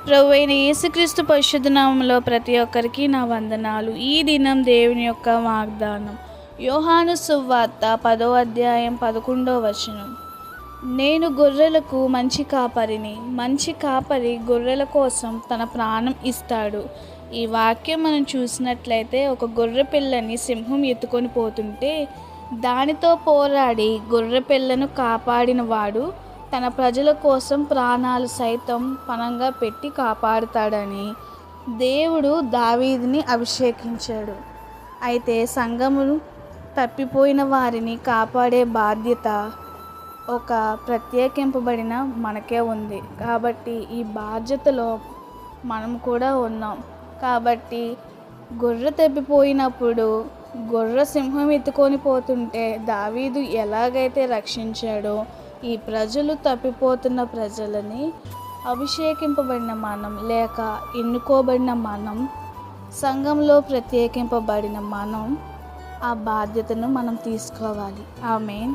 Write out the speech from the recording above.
ప్రభువైన యేసుక్రీస్తు పరిశుద్ధ నామములో ప్రతి ఒక్కరికి నా వందనాలు. ఈ దినం దేవుని యొక్క వాగ్దానం యోహాను సువార్త 10వ అధ్యాయం 11వ వచనం. నేను గొర్రెలకు మంచి కాపరిని, మంచి కాపరి గొర్రెల కోసం తన ప్రాణం ఇస్తాడు. ఈ వాక్యం మనం చూసినట్లయితే ఒక గొర్రె పిల్లని సింహం ఎత్తుకొని పోతుంటే దానితో పోరాడి గొర్రె పిల్లను కాపాడిన వాడు తన ప్రజల కోసం ప్రాణాలు సైతం పణంగా పెట్టి కాపాడుతాడని దేవుడు దావీదుని అభిషేకించాడు. అయితే సంఘమును తప్పిపోయిన వారిని కాపాడే బాధ్యత ఒక ప్రత్యేకింపబడిన మనకే ఉంది. కాబట్టి ఈ బాధ్యతలో మనం కూడా ఉన్నాం. కాబట్టి గొర్రె తప్పిపోయినప్పుడు గొర్రె సింహం ఎత్తుకొని పోతుంటే దావీదు ఎలాగైతే రక్షించాడో ఈ ప్రజలు తప్పిపోతున్న ప్రజలని అభిషేకింపబడిన మనం లేక ఎన్నుకోబడిన మనం, సంఘంలో ప్రత్యేకింపబడిన మనం ఆ బాధ్యతను మనం తీసుకోవాలి. ఆమేన్.